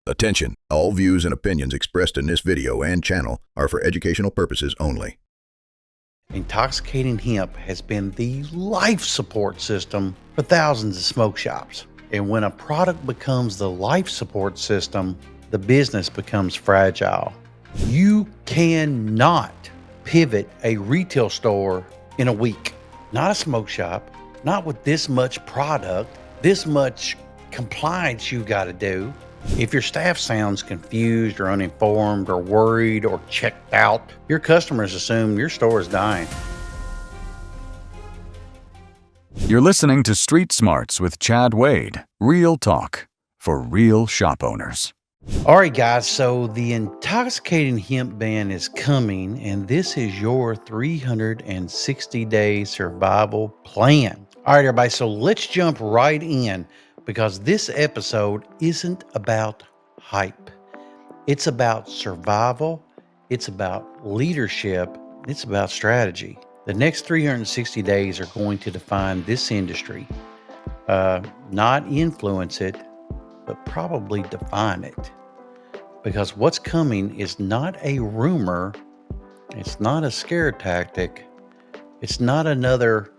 Attention, all views and opinions expressed in this video and channel are for educational purposes only. Intoxicating hemp has been the life support system for thousands of smoke shops. And when a product becomes the life support system, the business becomes fragile. You cannot pivot a retail store in a week. Not a smoke shop, not with this much product, this much compliance you got to do. If your staff sounds confused or uninformed or worried or checked out, your customers assume your store is dying. You're listening to Street Smarts with Chad Wade. Real talk for real shop owners. All right, guys, so the intoxicating hemp ban is coming, and this is your 360-day survival plan. All right, everybody, so let's jump right in, because this episode isn't about hype. It's about survival, it's about leadership, it's about strategy. The next 360 days are going to define this industry, not influence it, but probably define it. Because what's coming is not a rumor, it's not a scare tactic, it's not another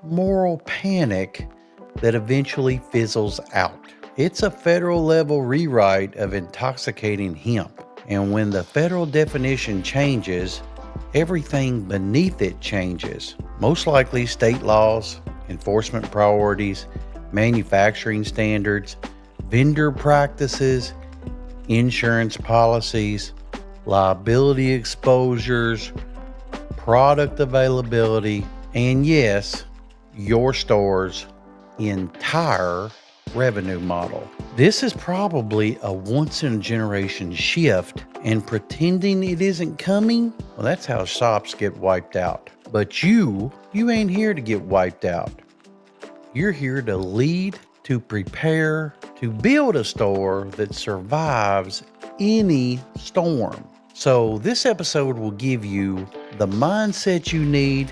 moral panic that eventually fizzles out. It's a federal level rewrite of intoxicating hemp. And when the federal definition changes, everything beneath it changes. Most likely state laws, enforcement priorities, manufacturing standards, vendor practices, insurance policies, liability exposures, product availability, and yes, your store's entire revenue model. This is probably a once-in-a-generation shift, and pretending it isn't coming, well, that's how shops get wiped out. But you ain't here to get wiped out. You're here to lead, to prepare, to build a store that survives any storm. So this episode will give you the mindset you need,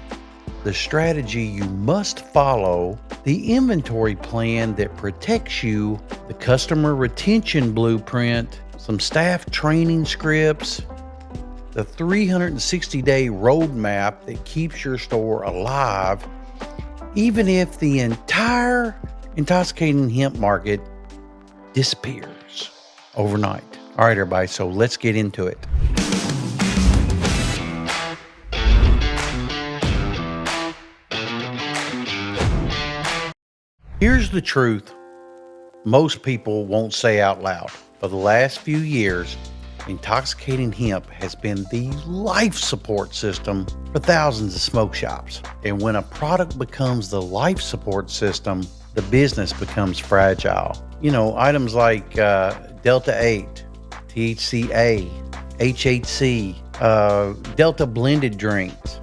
the strategy you must follow, the inventory plan that protects you, the customer retention blueprint, some staff training scripts, the 360-day roadmap that keeps your store alive, even if the entire intoxicating hemp market disappears overnight. All right, everybody, so let's get into it. Here's the truth most people won't say out loud. For the last few years, intoxicating hemp has been the life support system for thousands of smoke shops. And when a product becomes the life support system, the business becomes fragile. You know, items like Delta 8, THCA, HHC, Delta blended drinks,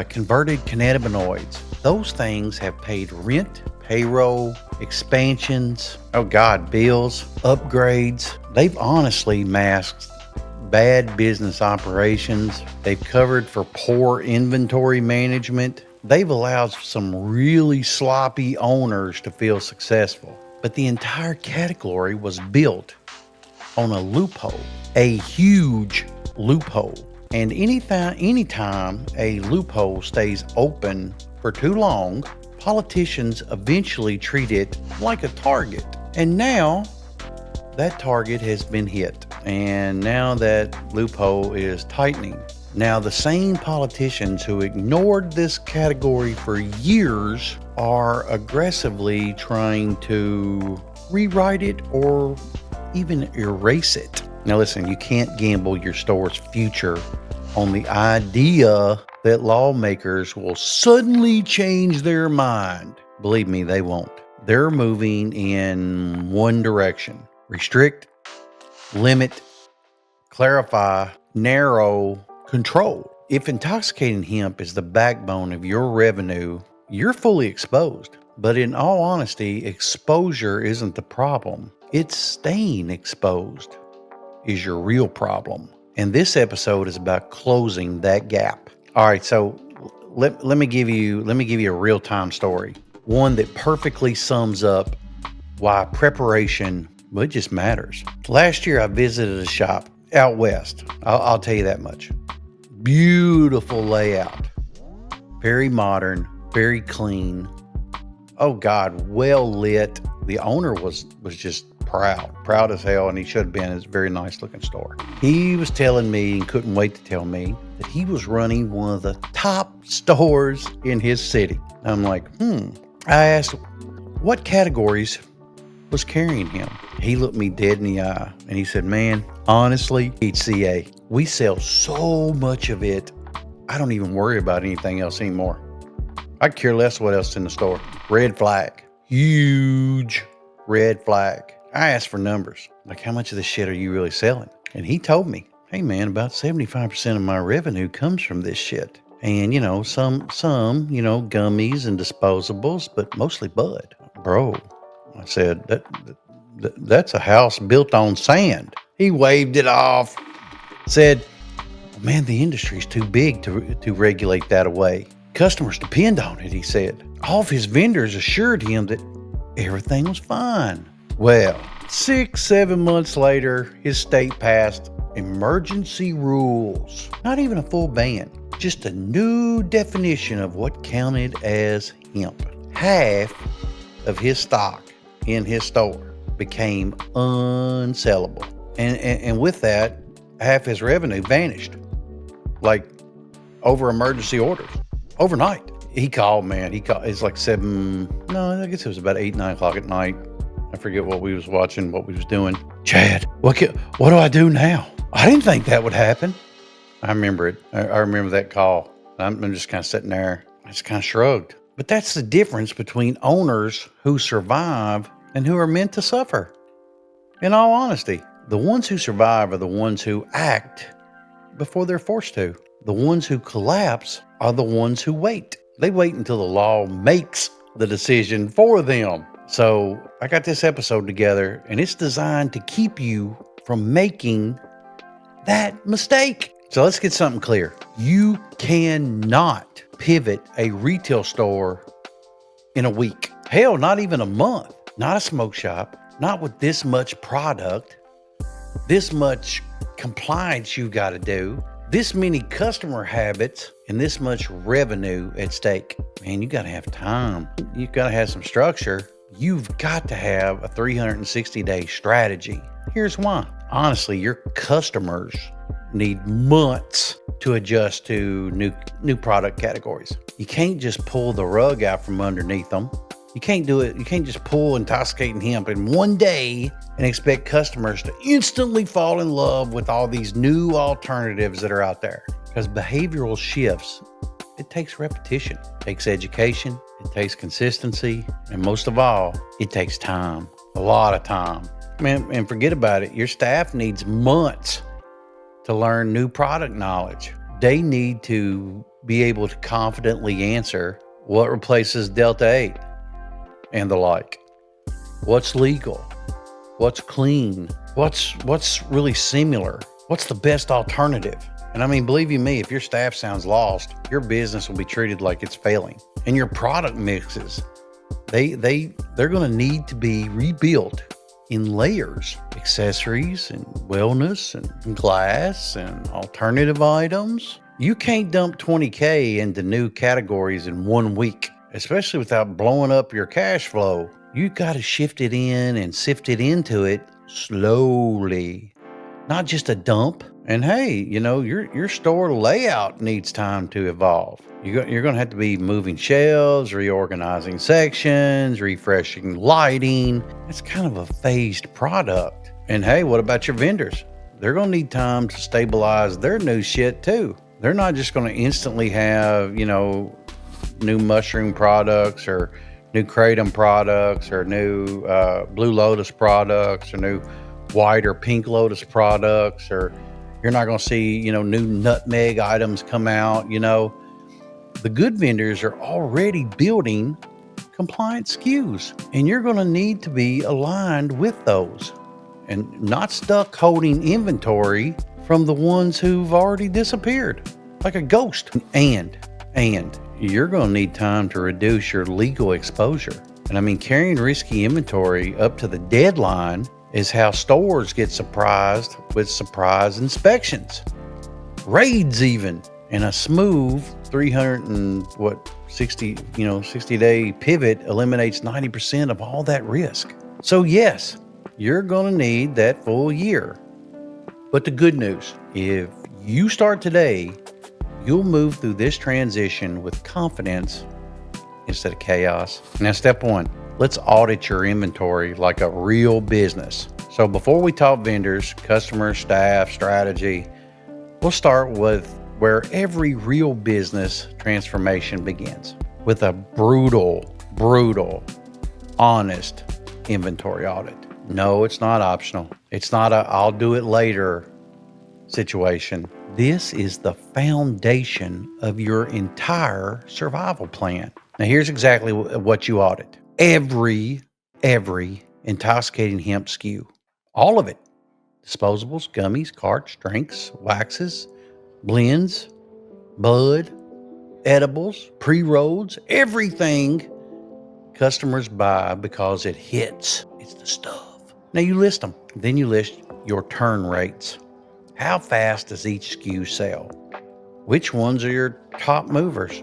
converted cannabinoids. Those things have paid rent, payroll, expansions, bills, upgrades. They've honestly masked bad business operations. They've covered for poor inventory management. They've allowed some really sloppy owners to feel successful. But the entire category was built on a loophole, a huge loophole. And anytime a loophole stays open for too long, politicians eventually treat it like a target. And now that target has been hit. And now that loophole is tightening. Now the same politicians who ignored this category for years are aggressively trying to rewrite it or even erase it. Now listen, you can't gamble your store's future on the idea that lawmakers will suddenly change their mind. Believe me, they won't. They're moving in one direction: restrict, limit, clarify, narrow, control. If intoxicating hemp is the backbone of your revenue, you're fully exposed. But in all honesty, exposure isn't the problem. It's staying exposed is your real problem. And this episode is about closing that gap. All right, so let me give you a real-time story. One that perfectly sums up why preparation but it just matters. Last year, I visited a shop out west. I'll tell you that much. Beautiful layout. Very modern, very clean. Oh God, well lit. The owner was just proud as hell, and he should have been. It's a very nice looking store. He was telling me, and couldn't wait to tell me, that he was running one of the top stores in his city. I'm like, I asked what categories was carrying him. He looked me dead in the eye and he said, man, honestly, THCA, we sell so much of it, I don't even worry about anything else anymore. I care less what else is in the store. Red flag. Huge red flag. I asked for numbers. Like, how much of this shit are you really selling? And he told me, hey man, about 75% of my revenue comes from this shit. And some, gummies and disposables, but mostly bud. Bro, I said, that's a house built on sand. He waved it off, said, man, the industry's too big to regulate that away. Customers depend on it, he said. All of his vendors assured him that everything was fine. Well, 6-7 months later, his state passed emergency rules. Not even a full ban, just a new definition of what counted as hemp. Half of his stock in his store became unsellable. And with that, half his revenue vanished. Like over emergency orders. Overnight. He called, man. It's like I guess it was about 8, 9 o'clock at night. I forget what we was watching, what we was doing. Chad, what do I do now? I didn't think that would happen. I remember it. I remember that call. I'm just kind of sitting there. I just kind of shrugged. But that's the difference between owners who survive and who are meant to suffer. In all honesty, the ones who survive are the ones who act before they're forced to. The ones who collapse are the ones who wait. They wait until the law makes the decision for them. So I got this episode together, and it's designed to keep you from making that mistake. So let's get something clear. You cannot pivot a retail store in a week. Hell, not even a month. Not a smoke shop. Not with this much product, this much compliance you got to do, this many customer habits, and this much revenue at stake. Man, you got to have time. You got to have some structure. You've got to have a 360-day strategy. Here's why. Honestly, your customers need months to adjust to new product categories. You can't just pull the rug out from underneath them. You can't do it. You can't just pull intoxicating hemp in one day and expect customers to instantly fall in love with all these new alternatives that are out there. Because behavioral shifts, it takes repetition, it takes education, it takes consistency, and most of all, it takes time, a lot of time. Man, and forget about it. Your staff needs months to learn new product knowledge. They need to be able to confidently answer what replaces Delta 8 and the like. What's legal? What's clean? What's really similar? What's the best alternative? And I mean, believe you me, if your staff sounds lost, your business will be treated like it's failing. And your product mixes, they're going to need to be rebuilt in layers. Accessories and wellness and glass and alternative items. You can't dump $20K into new categories in 1 week, especially without blowing up your cash flow. You got to shift it in and sift it into it slowly, not just a dump. And hey, your store layout needs time to evolve. You're going to have to be moving shelves, reorganizing sections, refreshing lighting. It's kind of a phased product. And hey, what about your vendors? They're going to need time to stabilize their new shit too. They're not just going to instantly have, new mushroom products or new kratom products or new blue lotus products or new white or pink lotus products, or you're not going to see, new nutmeg items come out. The good vendors are already building compliant SKUs, and you're going to need to be aligned with those and not stuck holding inventory from the ones who've already disappeared like a ghost. And you're going to need time to reduce your legal exposure. And I mean, carrying risky inventory up to the deadline is how stores get surprised with surprise inspections, raids even, and a smooth 60-day pivot eliminates 90% of all that risk. So yes, you're going to need that full year. But the good news, if you start today, you'll move through this transition with confidence instead of chaos. Now, step 1, let's audit your inventory like a real business. So before we talk vendors, customers, staff, strategy, we'll start with where every real business transformation begins, with a brutal, honest inventory audit. No, it's not optional. It's not a I'll do it later situation. This is the foundation of your entire survival plan. Now, here's exactly what you audit. Every intoxicating hemp SKU. All of it. Disposables, gummies, carts, drinks, waxes, blends, bud, edibles, pre-rolls, everything customers buy because it hits. It's the stuff. Now you list them. Then you list your turn rates. How fast does each SKU sell? Which ones are your top movers?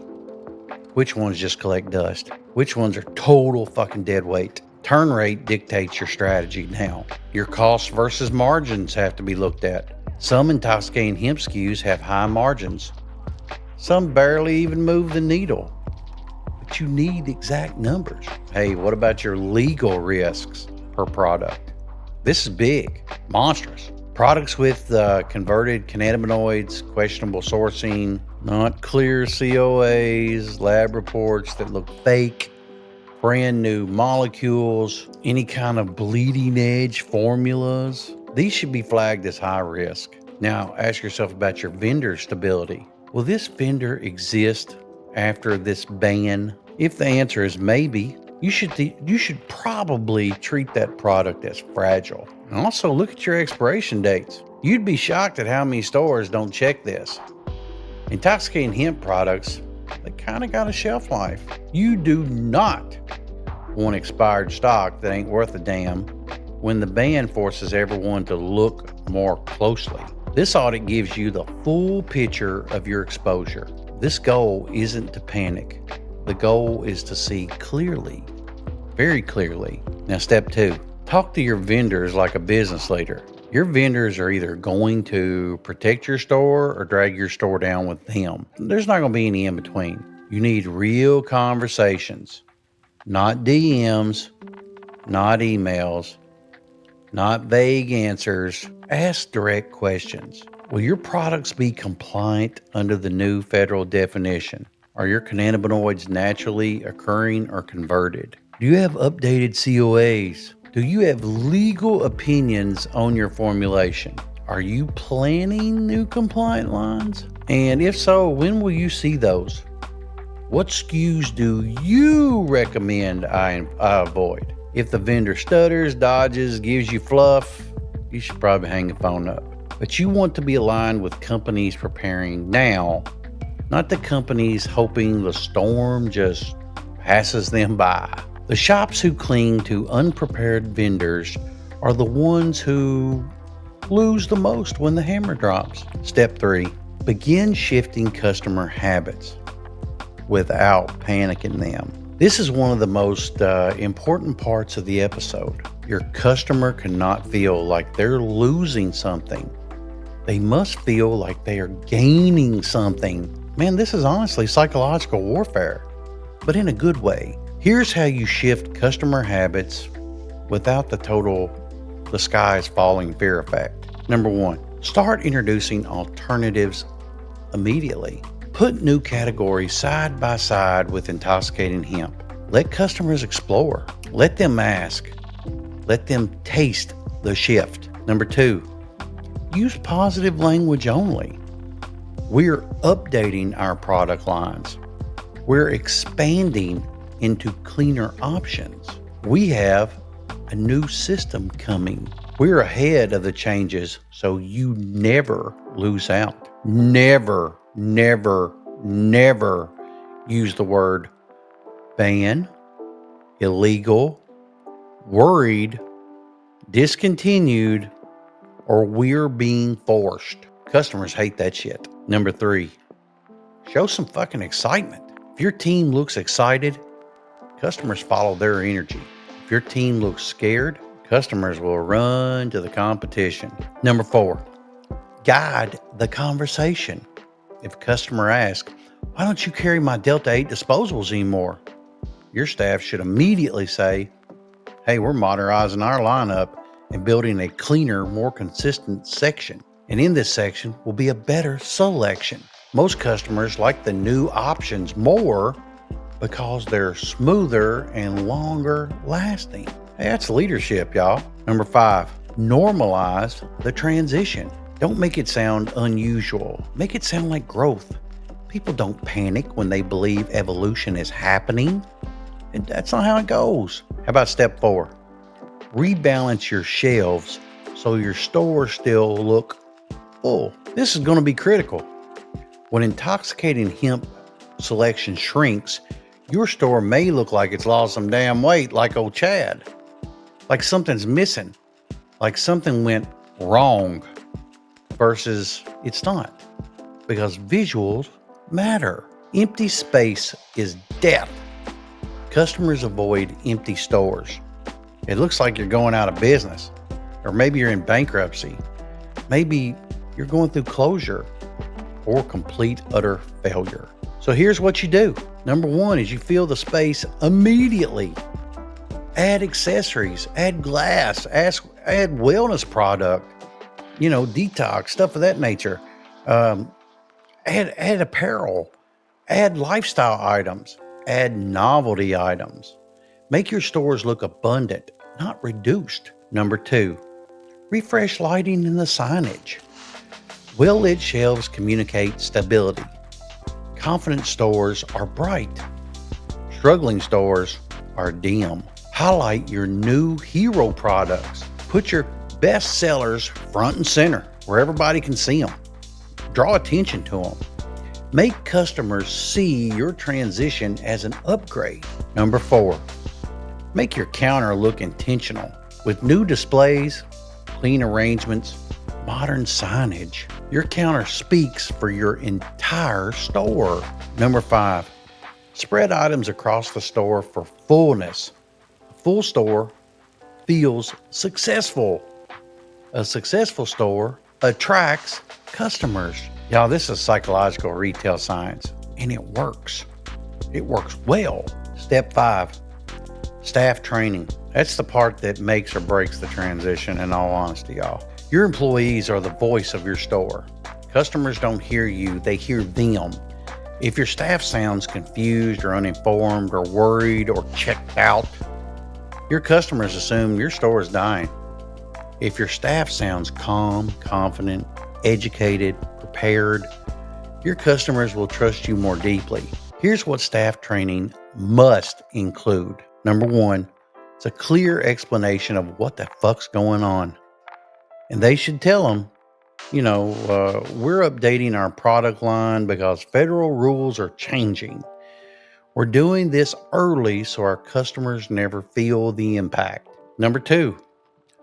Which ones just collect dust? Which ones are total fucking dead weight? Turn rate dictates your strategy now. Your costs versus margins have to be looked at. Some intoxicating hemp SKUs have high margins. Some barely even move the needle. But you need exact numbers. Hey, what about your legal risks per product? This is big, monstrous. Products with converted cannabinoids, questionable sourcing, not clear COAs, lab reports that look fake, brand new molecules, any kind of bleeding edge formulas. These should be flagged as high risk. Now, ask yourself about your vendor stability. Will this vendor exist after this ban? If the answer is maybe, you should probably treat that product as fragile. And also look at your expiration dates. You'd be shocked at how many stores don't check this. Intoxicating hemp products, they kind of got a shelf life. You do not want expired stock that ain't worth a damn when the ban forces everyone to look more closely. This audit gives you the full picture of your exposure. This goal isn't to panic. The goal is to see clearly, very clearly. Now, step 2, talk to your vendors like a business leader. Your vendors are either going to protect your store or drag your store down with them. There's not going to be any in between. You need real conversations, not DMs, not emails, not vague answers. Ask direct questions. Will your products be compliant under the new federal definition? Are your cannabinoids naturally occurring or converted? Do you have updated COAs? Do you have legal opinions on your formulation? Are you planning new compliant lines? And if so, when will you see those? What SKUs do you recommend I avoid? If the vendor stutters, dodges, gives you fluff, you should probably hang the phone up. But you want to be aligned with companies preparing now, not the companies hoping the storm just passes them by. The shops who cling to unprepared vendors are the ones who lose the most when the hammer drops. Step 3, begin shifting customer habits without panicking them. This is one of the most important parts of the episode. Your customer cannot feel like they're losing something. They must feel like they are gaining something. Man, this is honestly psychological warfare, but in a good way. Here's how you shift customer habits without the sky is falling fear effect. Number 1, start introducing alternatives immediately. Put new categories side by side with intoxicating hemp. Let customers explore. Let them ask. Let them taste the shift. Number 2, use positive language only. We're updating our product lines. We're expanding into cleaner options. We have a new system coming. We're ahead of the changes, so you never lose out. Never use the word ban, illegal, worried, discontinued, or we're being forced. Customers hate that shit. Number 3, show some fucking excitement. If your team looks excited, customers follow their energy. If your team looks scared, customers will run to the competition. Number 4, guide the conversation. If a customer asks, why don't you carry my Delta 8 disposables anymore? Your staff should immediately say, hey, we're modernizing our lineup and building a cleaner, more consistent section. And in this section will be a better selection. Most customers like the new options more because they're smoother and longer lasting. Hey, that's leadership, y'all. Number 5, normalize the transition. Don't make it sound unusual. Make it sound like growth. People don't panic when they believe evolution is happening. And that's not how it goes. How about step 4? Rebalance your shelves so your stores still look full. This is going to be critical. When intoxicating hemp selection shrinks, your store may look like it's lost some damn weight, like old Chad. Like something's missing. Like something went wrong versus it's not. Because visuals matter. Empty space is death. Customers avoid empty stores. It looks like you're going out of business, or maybe you're in bankruptcy. Maybe you're going through closure or complete utter failure. So here's what you do. Number 1 is you fill the space immediately. Add accessories, add glass, add wellness product, detox, stuff of that nature. Add apparel, add lifestyle items, add novelty items. Make your stores look abundant, not reduced. Number 2, refresh lighting and the signage. Well-lit shelves communicate stability. Confident stores are bright. Struggling stores are dim. Highlight your new hero products. Put your best sellers front and center where everybody can see them. Draw attention to them. Make customers see your transition as an upgrade. Number 4, make your counter look intentional with new displays, clean arrangements, modern signage. Your counter speaks for your entire store. Number 5, spread items across the store for fullness. A full store feels successful. A successful store attracts customers. Y'all, this is psychological retail science, and it works. It works well. Step 5, staff training. That's the part that makes or breaks the transition, in all honesty, y'all. Your employees are the voice of your store. Customers don't hear you, they hear them. If your staff sounds confused or uninformed or worried or checked out, your customers assume your store is dying. If your staff sounds calm, confident, educated, prepared, your customers will trust you more deeply. Here's what staff training must include. Number 1, it's a clear explanation of what the fuck's going on. And they should tell them, we're updating our product line because federal rules are changing. We're doing this early so our customers never feel the impact. Number 2,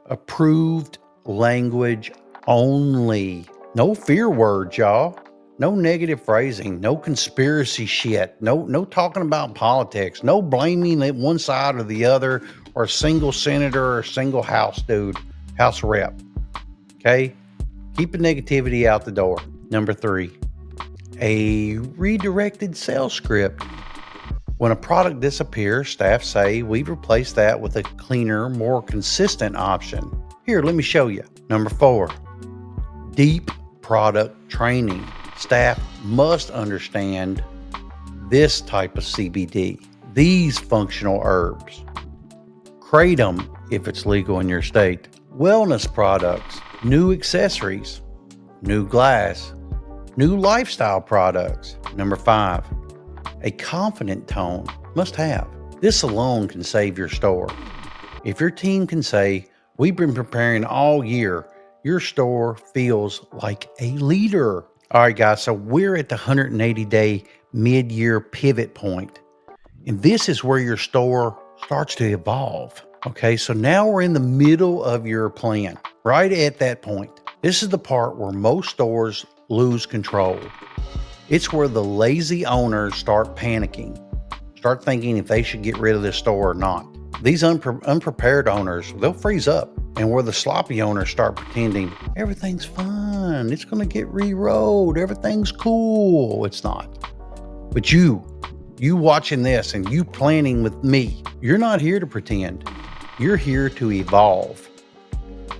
approved language only. No fear words, y'all. No negative phrasing, no conspiracy shit, no talking about politics, no blaming one side or the other, or a single senator or a single house rep. Okay? Keep the negativity out the door. Number 3, a redirected sales script. When a product disappears, staff say, we've replaced that with a cleaner, more consistent option. Here, let me show you. Number 4, deep product training. Staff must understand this type of CBD, these functional herbs. Kratom, if it's legal in your state. Wellness products, new accessories, new glass, new lifestyle products. Number 5, a confident tone. Must have. This alone can save your store. If your team can say, we've been preparing all year, your store feels like a leader. All right, guys, so we're at the 180-day mid-year pivot point. And this is where your store starts to evolve. Okay, so now we're in the middle of your plan, right at that point. This is the part where most stores lose control. It's where the lazy owners start panicking, start thinking if they should get rid of this store or not. These unprepared owners, they'll freeze up. And where the sloppy owners start pretending everything's fine, it's going to get re-rolled, everything's cool. It's not. But you watching this and you planning with me, you're not here to pretend. You're here to evolve.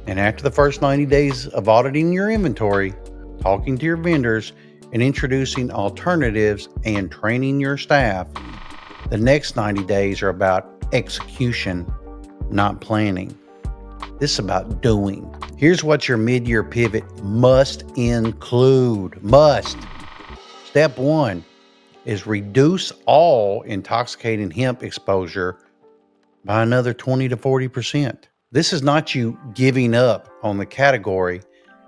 And after the first 90 days of auditing your inventory, talking to your vendors, and introducing alternatives and training your staff, the next 90 days are about execution, not planning. This is about doing. Here's what your mid-year pivot must include. Step 1 is reduce all intoxicating hemp exposure by another 20 to 40%. This is not you giving up on the category.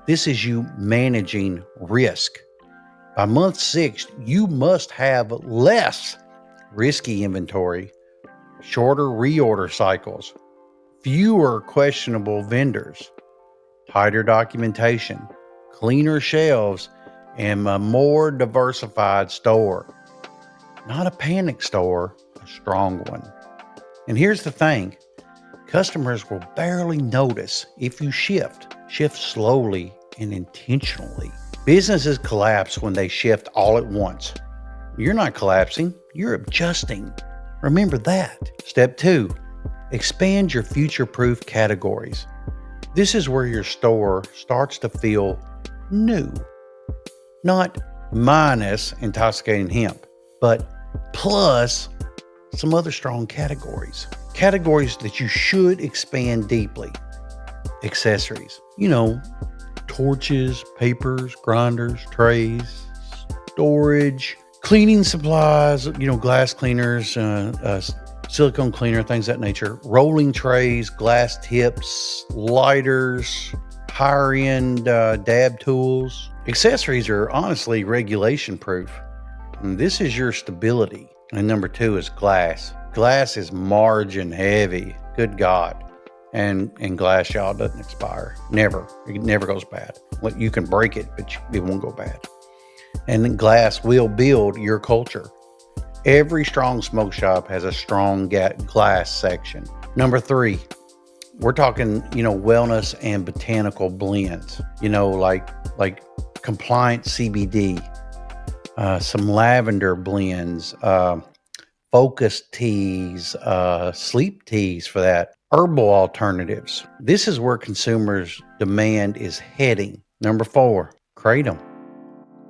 This is you managing risk. By month 6, you must have less risky inventory, shorter reorder cycles, fewer questionable vendors, tighter documentation, cleaner shelves, and a more diversified store. Not a panic store, a strong one. And here's the thing, customers will barely notice if you shift slowly and intentionally. Businesses collapse when they shift all at once. You're not collapsing, you're adjusting. Remember that. Step 2, expand your future-proof categories. This is where your store starts to feel new. Not minus intoxicating hemp, but plus some other strong categories. Categories that you should expand deeply. Accessories, torches, papers, grinders, trays, storage, cleaning supplies, glass cleaners, silicone cleaner, things of that nature, rolling trays, glass tips, lighters, higher end dab tools. Accessories are honestly regulation proof. And this is your stability. And number 2 is glass. Glass is margin heavy. Good God. And glass, y'all, doesn't expire. Never. It never goes bad. You can break it, but it won't go bad. And then glass will build your culture. Every strong smoke shop has a strong glass section. Number 3, we're talking, wellness and botanical blends, like compliant CBD, some lavender blends, focus teas, sleep teas for that, herbal alternatives. This is where consumers' demand is heading. Number 4, kratom,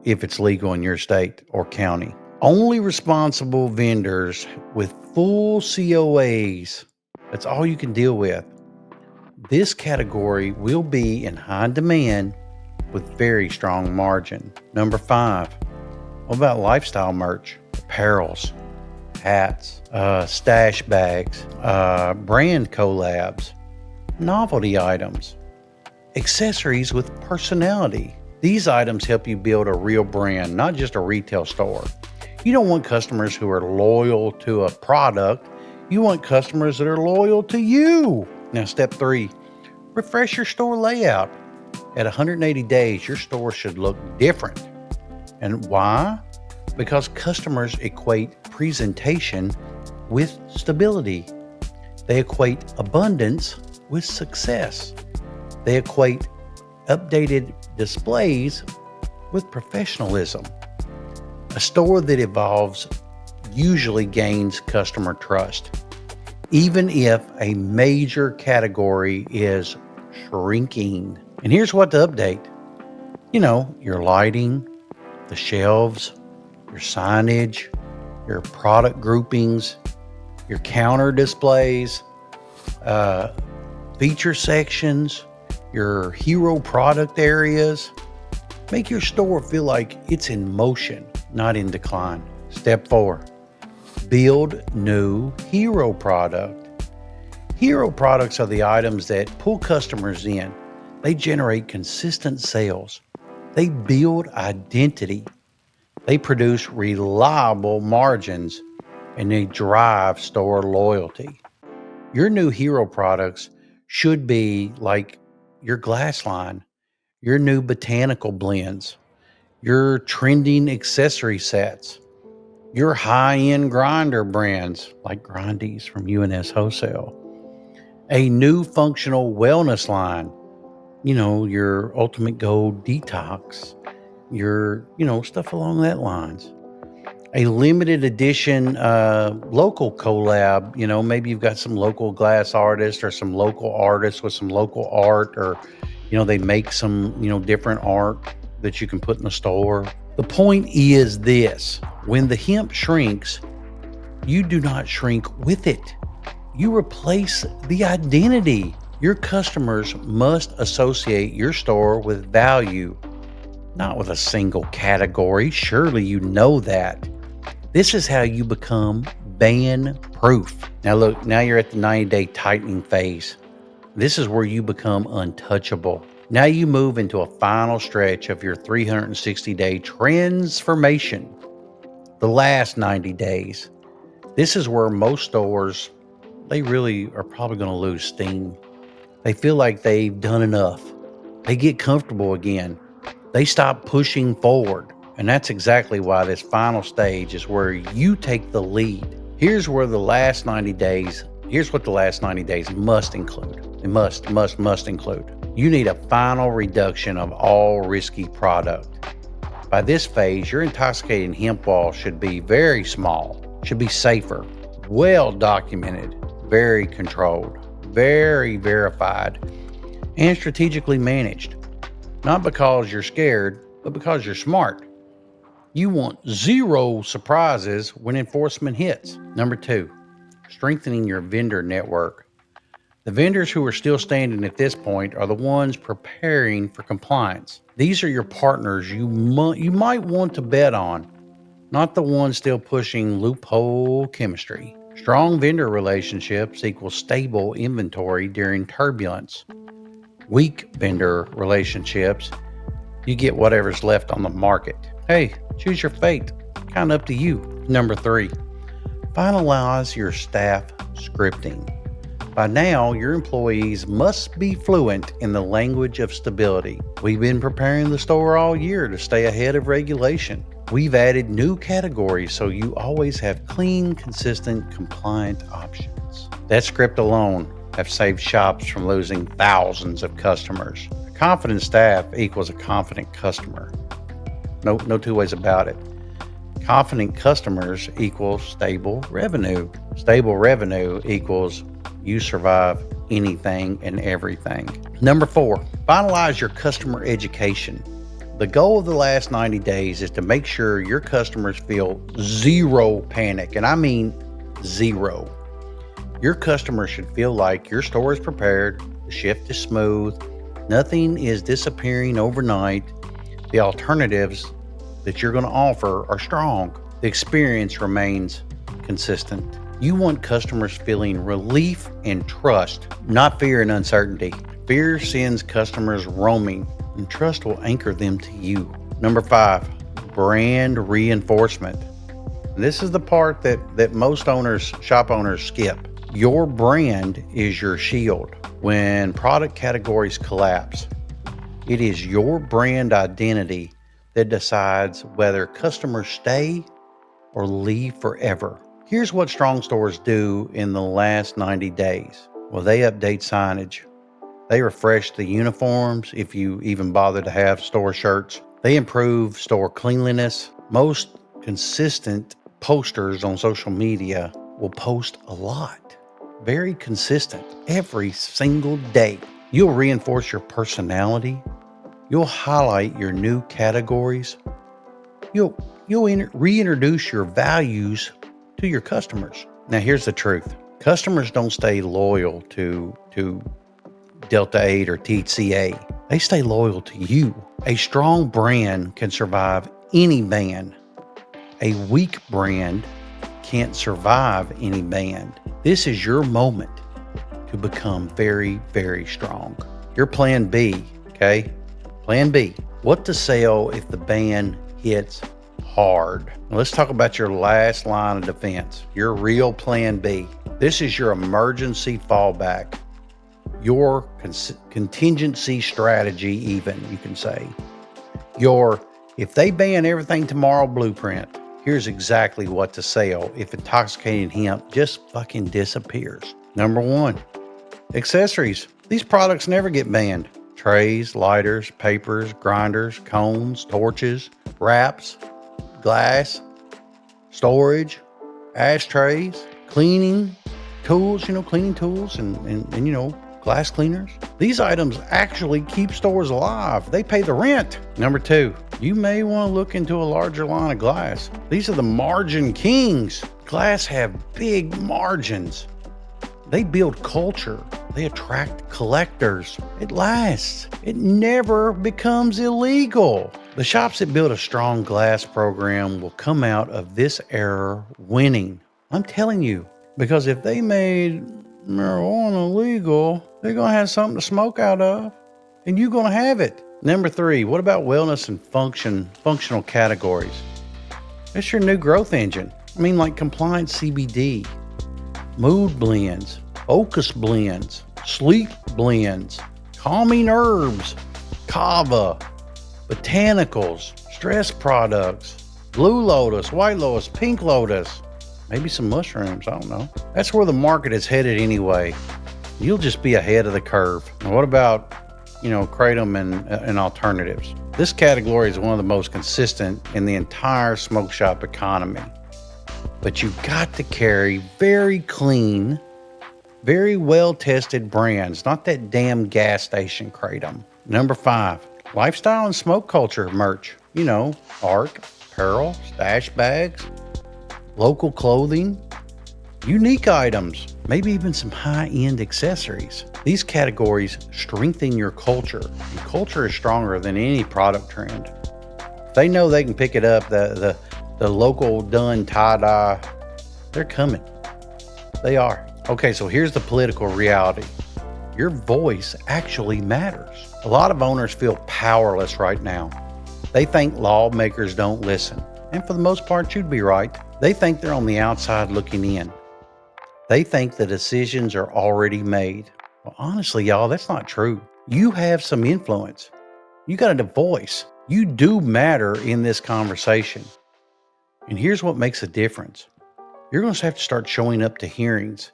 if it's legal in your state or county. Only responsible vendors with full COAs. That's all you can deal with. This category will be in high demand with very strong margin. Number 5, what about lifestyle merch? Apparels, hats, stash bags, brand collabs, novelty items, accessories with personality. These items help you build a real brand, not just a retail store. You don't want customers who are loyal to a product. You want customers that are loyal to you. Now, step 3, refresh your store layout. At 180 days, your store should look different. And why? Because customers equate presentation with stability. They equate abundance with success. They equate updated displays with professionalism. A store that evolves usually gains customer trust, even if a major category is shrinking. And here's what to update. Your lighting, the shelves, your signage, your product groupings, your counter displays, feature sections, your hero product areas. Make your store feel like it's in motion, not in decline. Step 4, build new hero product. Hero products are the items that pull customers in. They generate consistent sales. They build identity. They produce reliable margins, and they drive store loyalty. Your new hero products should be like your glass line, your new botanical blends, your trending accessory sets, your high-end grinder brands like Grindies from UNS Wholesale, a new functional wellness line, your Ultimate Gold Detox, your, stuff along that lines. A limited edition local collab, maybe you've got some local glass artists or some local artists with some local art, or, they make some, different art that you can put in the store. The point is this: when the hemp shrinks, you do not shrink with it. You replace the identity. Your customers must associate your store with value, not with a single category. Surely you know that. This is how you become ban proof. Now look, now you're at the 90-day tightening phase. This is where you become untouchable. Now you move into a final stretch of your 360-day transformation. The last 90 days. This is where most stores, they really are probably going to lose steam. They feel like they've done enough. They get comfortable again. They stop pushing forward. And that's exactly why this final stage is where you take the lead. Here's what the last 90 days must include. It must include. You need a final reduction of all risky product. By this phase, your intoxicating hemp wall should be very small, should be safer, well documented, very controlled, very verified, and strategically managed. Not because you're scared, but because you're smart. You want zero surprises when enforcement hits. Number 2, strengthening your vendor network. The vendors who are still standing at this point are the ones preparing for compliance. These are your partners you might want to bet on, not the ones still pushing loophole chemistry. Strong vendor relationships equal stable inventory during turbulence. Weak vendor relationships, you get whatever's left on the market. Hey, choose your fate. Kind of up to you. Number 3, finalize your staff scripting. By now, your employees must be fluent in the language of stability. We've been preparing the store all year to stay ahead of regulation. We've added new categories so you always have clean, consistent, compliant options. That script alone have saved shops from losing thousands of customers. A confident staff equals a confident customer. No two ways about it. Confident customers equals stable revenue. Stable revenue equals you survive anything and everything. Number 4, finalize your customer education. The goal of the last 90 days is to make sure your customers feel zero panic, and I mean zero. Your customers should feel like your store is prepared, the shift is smooth, nothing is disappearing overnight, the alternatives that you're going to offer are strong, the experience remains consistent. You want customers feeling relief and trust, not fear and uncertainty. Fear sends customers roaming, and trust will anchor them to you. Number 5, brand reinforcement. This is the part that most shop owners skip. Your brand is your shield. When product categories collapse, it is your brand identity that decides whether customers stay or leave forever. Here's what strong stores do in the last 90 days. Well, they update signage. They refresh the uniforms, if you even bother to have store shirts. They improve store cleanliness. Most consistent posters on social media will post a lot. Very consistent, every single day. You'll reinforce your personality. You'll highlight your new categories. You'll reintroduce your values to your customers. Now, here's the truth. Customers don't stay loyal to Delta 8 or THCA. They stay loyal to you. A strong brand can survive any ban. A weak brand can't survive any ban. This is your moment to become very, very strong. Your plan B, okay? Plan B. What to sell if the ban hits hard? Now let's talk about your last line of defense, your real plan B. This is your emergency fallback, your contingency strategy, even, you can say. Your, if they ban everything tomorrow blueprint, here's exactly what to sell if intoxicating hemp just fucking disappears. Number 1, accessories. These products never get banned. Trays, lighters, papers, grinders, cones, torches, wraps, glass, storage, ashtrays, cleaning tools, cleaning tools and glass cleaners. These items actually keep stores alive. They pay the rent. Number 2, you may want to look into a larger line of glass. These are the margin kings. Glass have big margins. They build culture. They attract collectors. It lasts. It never becomes illegal. The shops that build a strong glass program will come out of this era winning. I'm telling you, because if they made marijuana legal, they're going to have something to smoke out of, and you're going to have it. Number 3, what about wellness and functional categories? It's your new growth engine. Like compliant CBD, mood blends, focus blends, sleep blends, calming herbs, kava, botanicals, stress products, blue lotus, white lotus, pink lotus, maybe some mushrooms, I don't know. That's where the market is headed anyway. You'll just be ahead of the curve. Now, what about, kratom and alternatives? This category is one of the most consistent in the entire smoke shop economy. But you've got to carry very clean, very well-tested brands, not that damn gas station kratom. Number 5, lifestyle and smoke culture merch. Art, apparel, stash bags, local clothing, unique items, maybe even some high-end accessories. These categories strengthen your culture, and culture is stronger than any product trend. If they know they can pick it up, the local done tie-dye, they're coming. They are. Okay, so here's the political reality. Your voice actually matters. A lot of owners feel powerless right now. They think lawmakers don't listen. And for the most part, you'd be right. They think they're on the outside looking in. They think the decisions are already made. Well, honestly, y'all, that's not true. You have some influence. You got a voice. You do matter in this conversation. And here's what makes a difference. You're going to have to start showing up to hearings,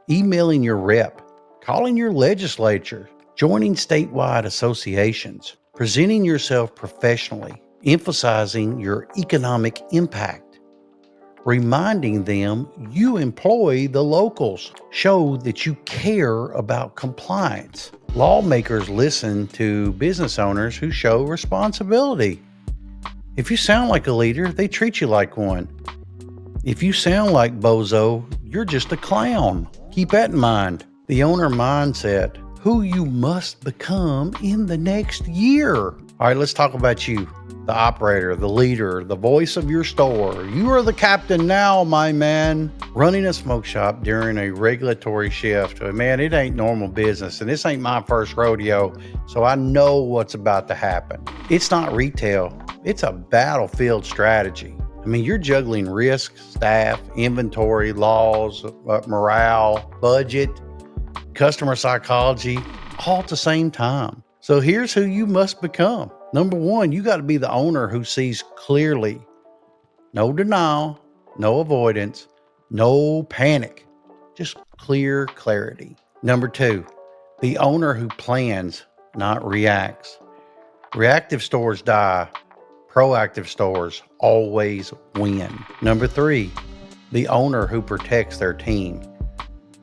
emailing your rep, calling your legislature, joining statewide associations, presenting yourself professionally, emphasizing your economic impact, reminding them you employ the locals, show that you care about compliance. Lawmakers listen to business owners who show responsibility. If you sound like a leader, they treat you like one. If you sound like bozo, you're just a clown. Keep that in mind. The owner mindset, who you must become in the next year. All right, let's talk about you, the operator, the leader, the voice of your store. You are the captain now, my man. Running a smoke shop during a regulatory shift, man, it ain't normal business, and this ain't my first rodeo, so I know what's about to happen. It's not retail. It's a battlefield strategy. You're juggling risk, staff, inventory, laws, morale, budget, customer psychology, all at the same time. So here's who you must become. Number 1, you got to be the owner who sees clearly. No denial, no avoidance, no panic, just clear clarity. Number 2, the owner who plans, not reacts. Reactive stores die. Proactive stores always win. Number 3, the owner who protects their team.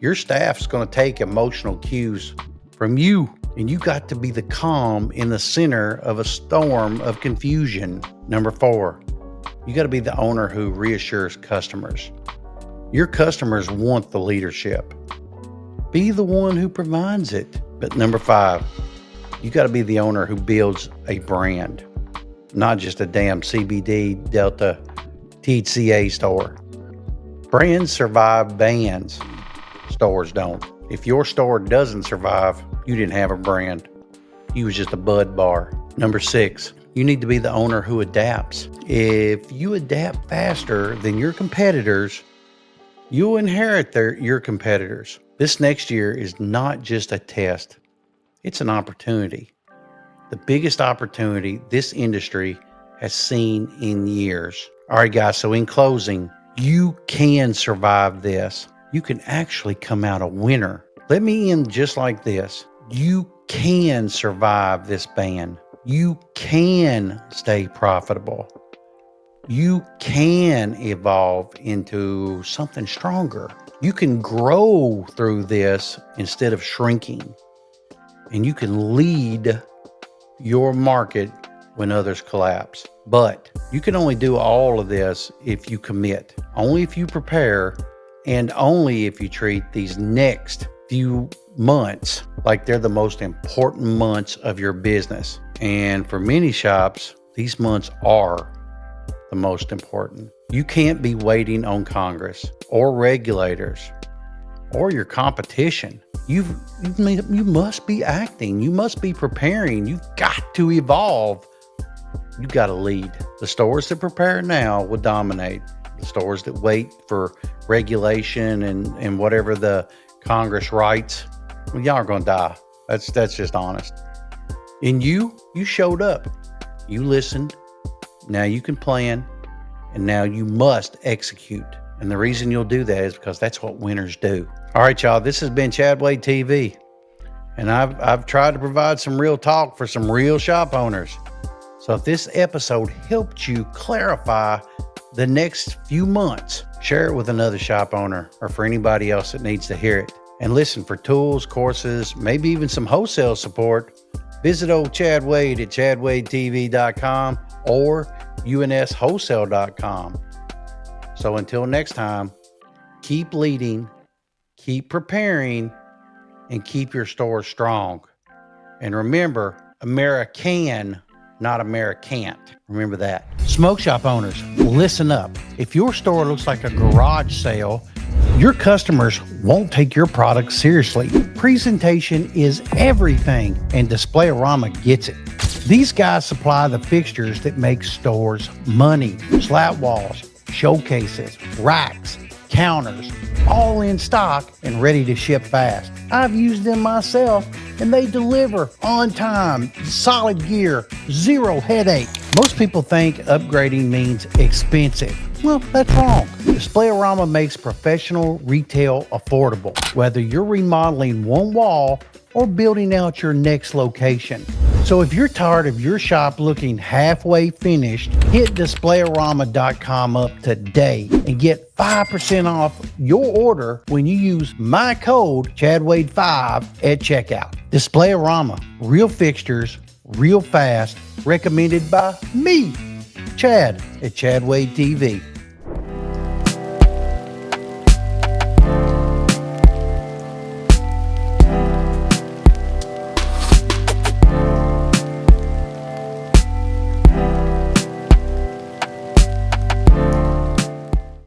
Your staff's going to take emotional cues from you, and you got to be the calm in the center of a storm of confusion. Number 4, you got to be the owner who reassures customers. Your customers want the leadership. Be the one who provides it. But number 5, you got to be the owner who builds a brand. Not just a damn CBD Delta THCA store. Brands survive bans. Stores don't. If your store doesn't survive, you didn't have a brand. You was just a bud bar. Number 6, you need to be the owner who adapts. If you adapt faster than your competitors, You'll inherit your competitors. This next year is not just a test, it's an opportunity. The biggest opportunity this industry has seen in years. All right, guys, so in closing, you can survive this. You can actually come out a winner. Let me end just like this. You can survive this ban. You can stay profitable. You can evolve into something stronger. You can grow through this instead of shrinking. And you can lead your market when others collapse. But you can only do all of this if you commit, only if you prepare, and only if you treat these next few months like they're the most important months of your business. And for many shops, these months are the most important. You can't be waiting on Congress or regulators or your competition. You must be acting. You must be preparing. You've got to evolve. You've got to lead. The stores that prepare now will dominate. The stores that wait for regulation and whatever the Congress writes, well, y'all are going to die. That's just honest. And you showed up. You listened. Now you can plan. And now you must execute. And the reason you'll do that is because that's what winners do. All right, y'all, this has been Chad Wade TV. And I've tried to provide some real talk for some real shop owners. So if this episode helped you clarify the next few months, share it with another shop owner or for anybody else that needs to hear it. And listen, for tools, courses, maybe even some wholesale support, visit old Chad Wade at chadwadetv.com or unswholesale.com. So until next time, keep leading, keep preparing, and keep your store strong. And remember, American, not American't. Remember that. Smoke shop owners, listen up. If your store looks like a garage sale, your customers won't take your product seriously. Presentation is everything, and Displayarama gets it. These guys supply the fixtures that make stores money. Slat walls, showcases, racks, counters, all in stock and ready to ship fast. I've used them myself and they deliver on time, solid gear, zero headache. Most people think upgrading means expensive. Well, that's wrong. Displayarama makes professional retail affordable, whether you're remodeling one wall or building out your next location. So if you're tired of your shop looking halfway finished, hit Displayarama.com up today and get 5% off your order when you use my code ChadWade5 at checkout. Displayarama, real fixtures, real fast, recommended by me, Chad at Chad Wade TV.